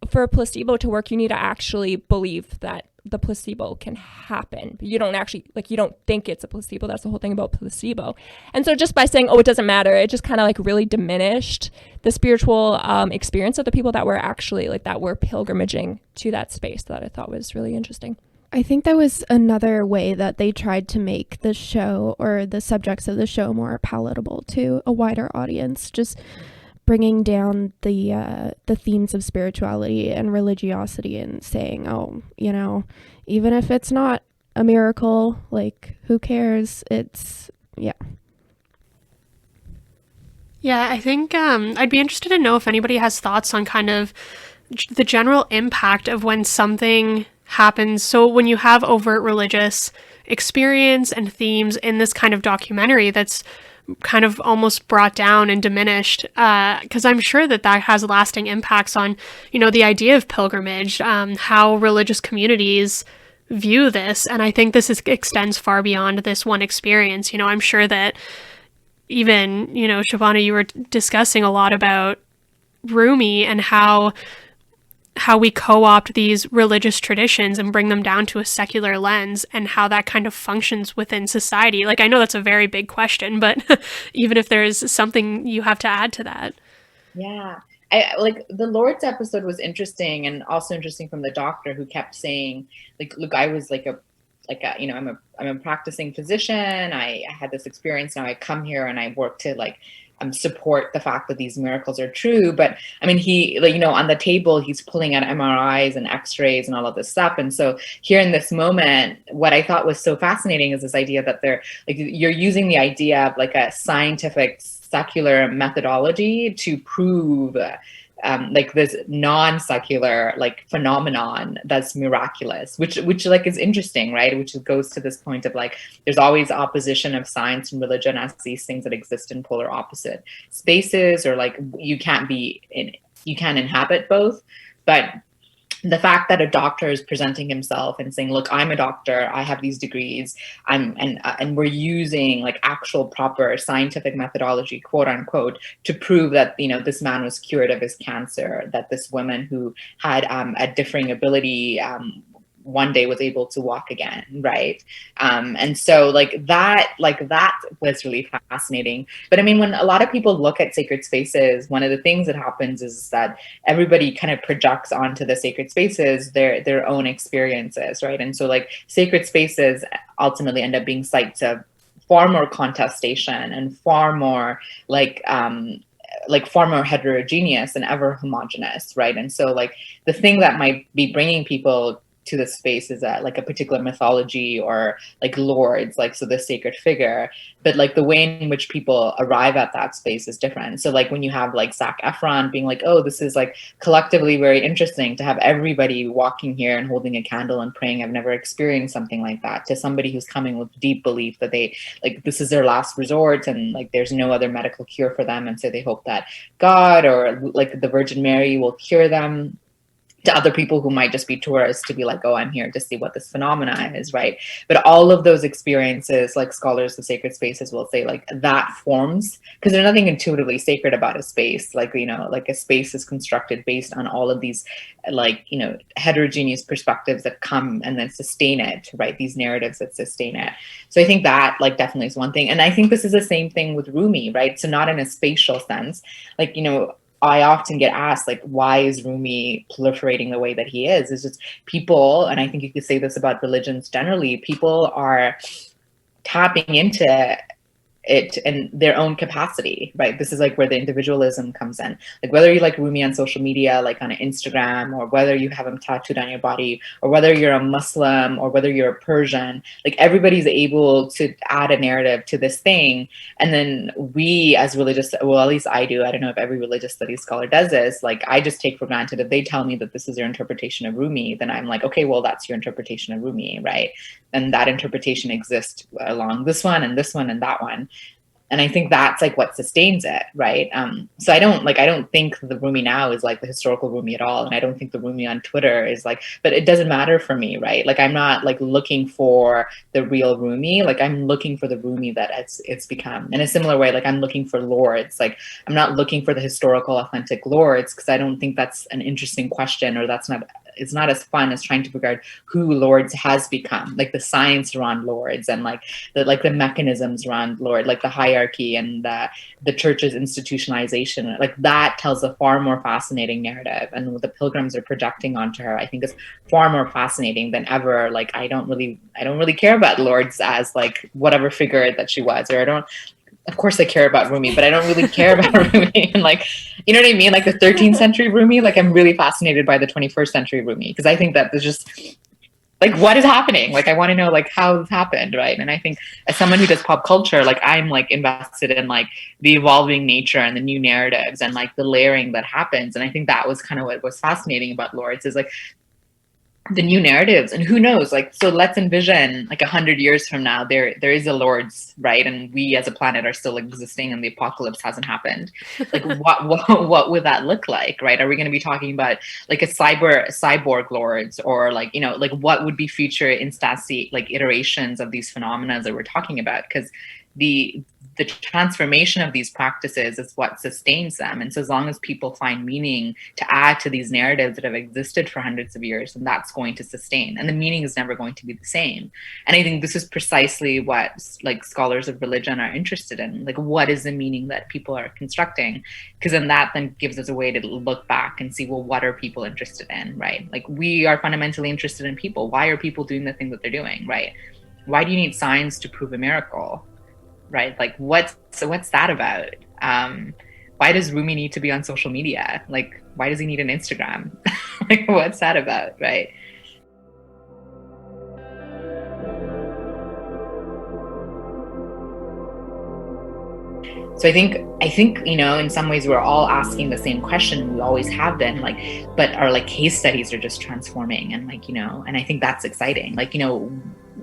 for a placebo to work, you need to actually believe that the placebo can happen. You don't actually, like, you don't think it's a placebo. That's the whole thing about placebo. And so just by saying, oh, it doesn't matter, it just kind of like really diminished the spiritual experience of the people that were actually like, that were pilgrimaging to that space, that I thought was really interesting. I think that was another way that they tried to make the show, or the subjects of the show, more palatable to a wider audience, just bringing down the themes of spirituality and religiosity and saying, oh, you know, even if it's not a miracle, like, who cares? It's, yeah. Yeah, I think I'd be interested to know if anybody has thoughts on kind of the general impact of when something happens. So when you have overt religious experience and themes in this kind of documentary that's kind of almost brought down and diminished, because I'm sure that has lasting impacts on, you know, the idea of pilgrimage, how religious communities view this. And I think this extends far beyond this one experience. You know, I'm sure that even, you know, Shobhana, you were discussing a lot about Rumi and how we co-opt these religious traditions and bring them down to a secular lens, and how that kind of functions within society. Like, I know that's a very big question, but even if there's something you have to add to that. Yeah. Like the Lourdes episode was interesting, and also interesting from the doctor who kept saying, like, look, I was like a, you know, I'm a practicing physician. I had this experience. Now I come here and I work to like, support the fact that these miracles are true. But I mean, he, like, you know, on the table, he's pulling out MRIs and x-rays and all of this stuff. And so here in this moment, what I thought was so fascinating is this idea that you're using the idea of like a scientific secular methodology to prove like this non-secular like phenomenon that's miraculous, which like is interesting, right? Which goes to this point of like, there's always opposition of science and religion as these things that exist in polar opposite spaces, or like you can't inhabit both. But the fact that a doctor is presenting himself and saying, look, I'm a doctor, I have these degrees, and we're using like actual proper scientific methodology, quote unquote, to prove that, you know, this man was cured of his cancer, that this woman who had a differing ability one day was able to walk again, right? And so that was really fascinating. But I mean, when a lot of people look at sacred spaces, one of the things that happens is that everybody kind of projects onto the sacred spaces their own experiences, right? And so like sacred spaces ultimately end up being sites of far more contestation and far more far more heterogeneous than ever homogeneous, right? And so like the thing that might be bringing people to the space is that like a particular mythology or like Lourdes, like, so the sacred figure, but like the way in which people arrive at that space is different. So like when you have like Zac Efron being like, oh, this is like collectively very interesting to have everybody walking here and holding a candle and praying, I've never experienced something like that, to somebody who's coming with deep belief that they like this is their last resort and like there's no other medical cure for them, and so they hope that God or like the Virgin Mary will cure them, to other people who might just be tourists to be like, oh, I'm here to see what this phenomena is, right? But all of those experiences, like scholars of sacred spaces will say, like that forms, because there's nothing intuitively sacred about a space. Like, you know, like a space is constructed based on all of these, like, you know, heterogeneous perspectives that come and then sustain it, right? These narratives that sustain it. So I think that like definitely is one thing. And I think this is the same thing with Rumi, right? So not in a spatial sense, like, you know, I often get asked, like, why is Rumi proliferating the way that he is? It's just people, and I think you could say this about religions generally, people are tapping into it in their own capacity, right? This is like where the individualism comes in. Like whether you like Rumi on social media, like on Instagram, or whether you have him tattooed on your body, or whether you're a Muslim, or whether you're a Persian, like everybody's able to add a narrative to this thing. And then we as religious, well, at least I do, I don't know if every religious studies scholar does this, like I just take for granted if they tell me that this is your interpretation of Rumi, then I'm like, okay, well, that's your interpretation of Rumi, right? And that interpretation exists along this one and this one and that one. And I think that's like what sustains it, right? So I don't think the Rumi now is like the historical Rumi at all. And I don't think the Rumi on Twitter is like, but it doesn't matter for me, right? Like I'm not like looking for the real Rumi. Like I'm looking for the Rumi that it's become. In a similar way, like I'm looking for lords. Like I'm not looking for the historical authentic lords, because I don't think that's an interesting question, or it's not as fun as trying to figure out who lords has become, like the science around lords and like the mechanisms around lord, like the hierarchy and the church's institutionalization. Like that tells a far more fascinating narrative, and what the pilgrims are projecting onto her, I think, is far more fascinating than ever. Like I don't really care about lords as like whatever figure that she was, or of course I care about Rumi, but I don't really care about Rumi. And like, you know what I mean? Like the 13th century Rumi, like I'm really fascinated by the 21st century Rumi, because I think that there's just like, what is happening? Like, I want to know like how this happened, right? And I think as someone who does pop culture, like I'm like invested in like the evolving nature and the new narratives and like the layering that happens. And I think that was kind of what was fascinating about Lords, is like the new narratives. And who knows, like, so let's envision like 100 years from now, there is a Lords, right? And we as a planet are still existing and the apocalypse hasn't happened. Like what would that look like, right? Are we going to be talking about like a cyborg Lords, or like, you know, like what would be future instancy, like iterations of these phenomena that we're talking about? Because the transformation of these practices is what sustains them. And so as long as people find meaning to add to these narratives that have existed for hundreds of years, then that's going to sustain. And the meaning is never going to be the same. And I think this is precisely what like scholars of religion are interested in. Like, what is the meaning that people are constructing? Because then that then gives us a way to look back and see, well, what are people interested in, right? Like we are fundamentally interested in people. Why are people doing the thing that they're doing, right? Why do you need science to prove a miracle? Right? Like what's that about? Why does Rumi need to be on social media? Like, why does he need an Instagram? Like, what's that about? Right? So I think, you know, in some ways we're all asking the same question. We always have been, like, but our like case studies are just transforming, and like, you know, and I think that's exciting. Like, you know,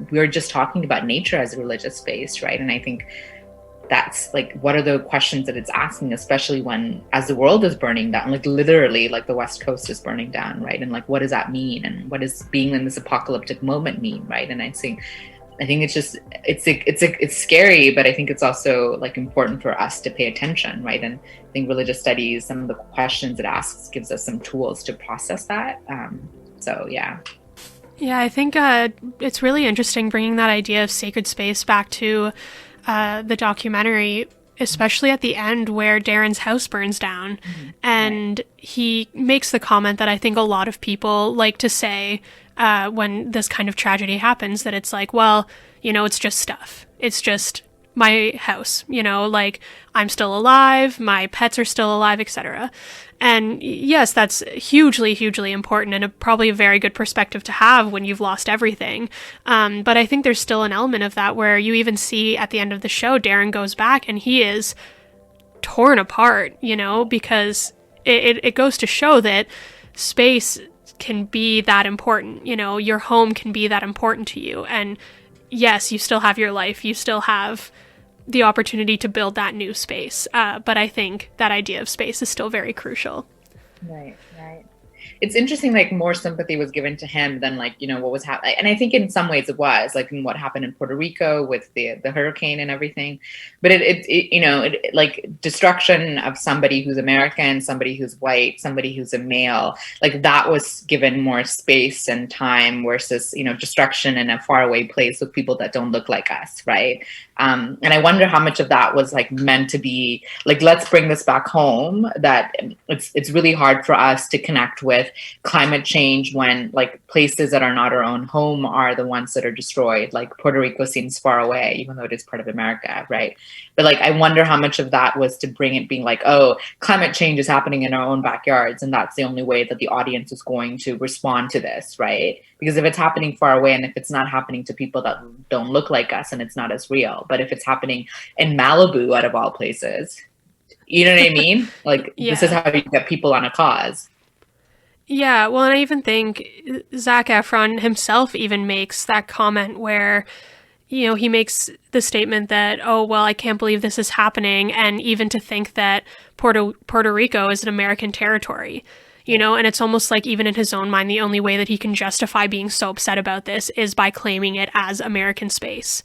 we're just talking about nature as a religious space, right? And I think that's like, what are the questions that it's asking, especially when, as the world is burning down, like literally, like the West Coast is burning down, right? And like, what does that mean? And what does being in this apocalyptic moment mean, right? And I think it's just, it's scary, but I think it's also like important for us to pay attention, right? And I think religious studies, some of the questions it asks gives us some tools to process that. So yeah. Yeah, I think it's really interesting bringing that idea of sacred space back to the documentary, especially at the end where Darren's house burns down. Mm-hmm. And he makes the comment that I think a lot of people like to say when this kind of tragedy happens, that it's like, well, you know, it's just stuff. It's just my house, you know, like I'm still alive, my pets are still alive, etc. And yes, that's hugely, hugely important, and probably a very good perspective to have when you've lost everything. But I think there's still an element of that where you even see at the end of the show, Darren goes back and he is torn apart, you know, because it goes to show that space can be that important. You know, your home can be that important to you. And yes, you still have your life. You still have the opportunity to build that new space. But I think that idea of space is still very crucial. Right. It's interesting, like more sympathy was given to him than like, you know, what was happening. And I think in some ways it was like in what happened in Puerto Rico with the hurricane and everything. But it you know, like destruction of somebody who's American, somebody who's white, somebody who's a male, like that was given more space and time versus, you know, destruction in a faraway place with people that don't look like us. Right. And I wonder how much of that was like meant to be like, let's bring this back home, that it's really hard for us to connect with with climate change when like places that are not our own home are the ones that are destroyed. Like Puerto Rico seems far away, even though it is part of America, right? But like, I wonder how much of that was to bring it being like, oh, climate change is happening in our own backyards, and that's the only way that the audience is going to respond to this, right? Because if it's happening far away, and if it's not happening to people that don't look like us, and it's not as real. But if it's happening in Malibu, out of all places, you know what I mean? Like, This is how you get people on a cause. Yeah, well, and I even think Zac Efron himself even makes that comment where, you know, he makes the statement that, oh, well, I can't believe this is happening. And even to think that Puerto Rico is an American territory, you know, and it's almost like even in his own mind, the only way that he can justify being so upset about this is by claiming it as American space.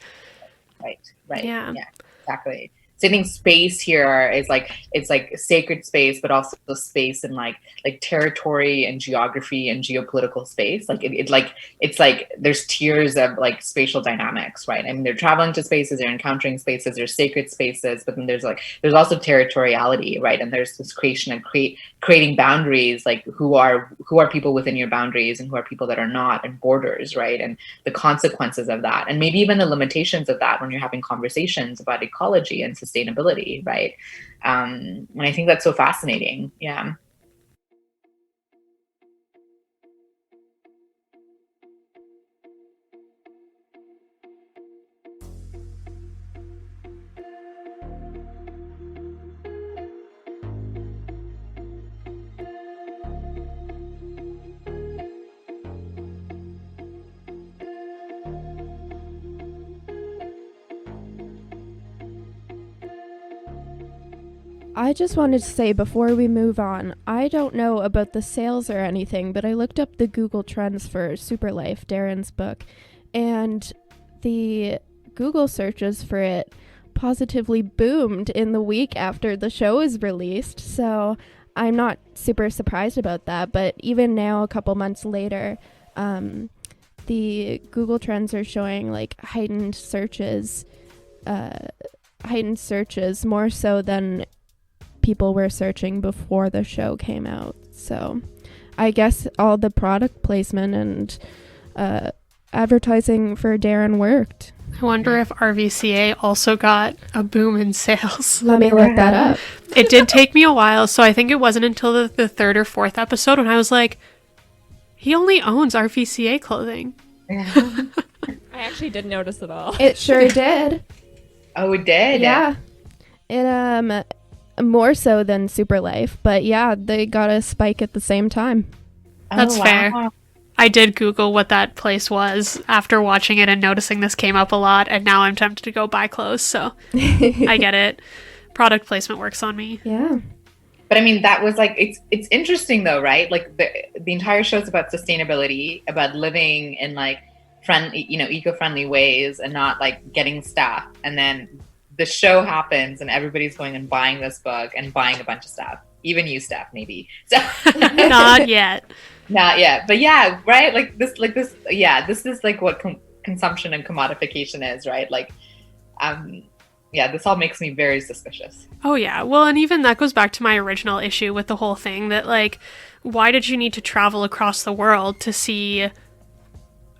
Right. Yeah, exactly. So I think space here is like, it's like sacred space, but also the space in like territory and geography and geopolitical space. Like it's like there's tiers of like spatial dynamics, right? I mean, they're traveling to spaces, they're encountering spaces, there's sacred spaces, but then there's also territoriality, right? And there's this creation and creating boundaries, like who are people within your boundaries and who are people that are not, and borders, right? And the consequences of that, and maybe even the limitations of that when you're having conversations about ecology and sustainability, right? And I think that's so fascinating. Yeah. I just wanted to say before we move on, I don't know about the sales or anything, but I looked up the Google Trends for Superlife, Darren's book, and the Google searches for it positively boomed in the week after the show was released. So I'm not super surprised about that, but even now, a couple months later, the Google Trends are showing like heightened searches more so than people were searching before the show came out. So I guess all the product placement and advertising for Darren worked. I wonder if RVCA also got a boom in sales. Let me look that up. It did take me a while, so I think it wasn't until the third or fourth episode when I was like, he only owns RVCA clothing. I actually didn't notice at all. It sure did. Oh, it did? Yeah. It more so than Superlife, but yeah, they got a spike at the same time. That's fair. I did Google what that place was after watching it and noticing this came up a lot, and now I'm tempted to go buy clothes, so I get it. Product placement works on me. Yeah. But I mean, that was like, it's interesting though, right? Like the entire show is about sustainability, about living in like friendly, eco-friendly ways and not like getting stuff. And then the show happens and everybody's going and buying this book and buying a bunch of stuff. Even you, Steph, maybe. So Not yet. Not yet. But yeah, right? This is like what consumption and commodification is, right? Like, this all makes me very suspicious. Oh yeah. Well, and even that goes back to my original issue with the whole thing that like, why did you need to travel across the world to see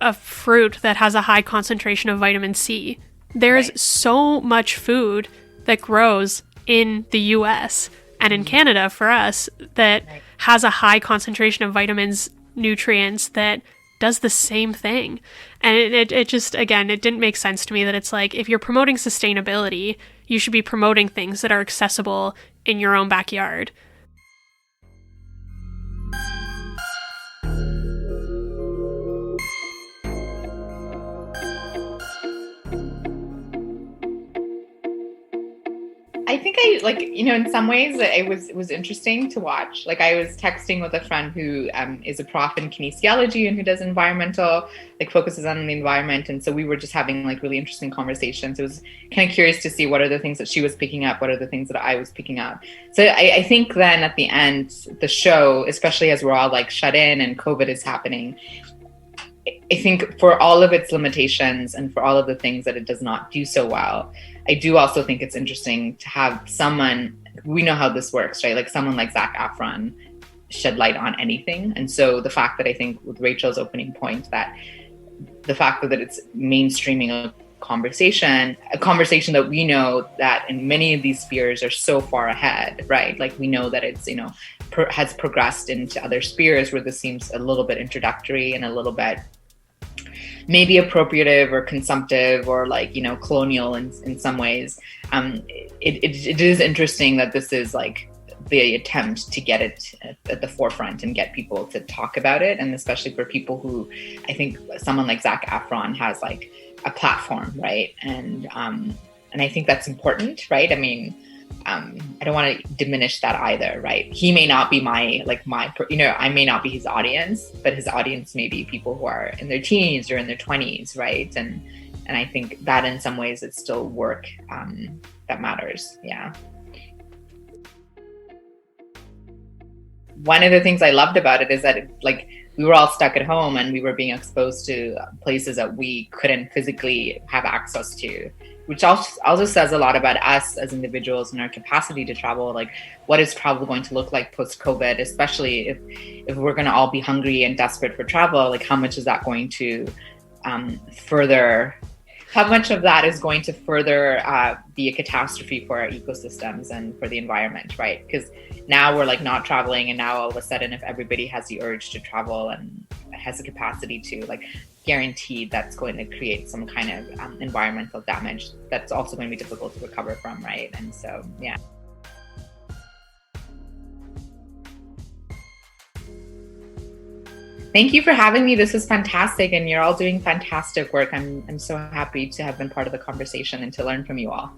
a fruit that has a high concentration of vitamin C? There's so much food that grows in the US and in Canada for us that has a high concentration of vitamins, nutrients that does the same thing. And it just, again, it didn't make sense to me that it's like, if you're promoting sustainability, you should be promoting things that are accessible in your own backyard. I think in some ways it was interesting to watch. Like I was texting with a friend who is a prof in kinesiology and who does environmental, like focuses on the environment. And so we were just having like really interesting conversations. It was kind of curious to see what are the things that she was picking up, what are the things that I was picking up. So I think then at the end, the show, especially as we're all like shut in and COVID is happening, I think for all of its limitations and for all of the things that it does not do so well, I do also think it's interesting to have someone, we know how this works, right? Like someone like Zac Efron shed light on anything. And so the fact that I think with Rachel's opening point, that the fact that it's mainstreaming a conversation that we know that in many of these spheres are so far ahead, right? Like we know that it's, has progressed into other spheres where this seems a little bit introductory and a little bit maybe appropriative or consumptive or like, colonial in some ways. It is interesting that this is like the attempt to get it at the forefront and get people to talk about it. And especially for people who, I think someone like Zac Efron has like a platform, right? And I think that's important, right? I mean, I don't want to diminish that either, right? He may not be I may not be his audience, but his audience may be people who are in their teens or in their 20s, right? And I think that in some ways it's still work that matters, yeah. One of the things I loved about it is that we were all stuck at home and we were being exposed to places that we couldn't physically have access to, which also says a lot about us as individuals and our capacity to travel. Like, what is travel going to look like post-COVID, especially if we're going to all be hungry and desperate for travel? Like, how much is that going to how much of that is going to further be a catastrophe for our ecosystems and for the environment, right? Because now we're like not traveling, and now all of a sudden, if everybody has the urge to travel and has the capacity to, like, guaranteed that's going to create some kind of environmental damage that's also going to be difficult to recover from, right? And so, yeah. Thank you for having me. This is fantastic, and you're all doing fantastic work. I'm so happy to have been part of the conversation and to learn from you all.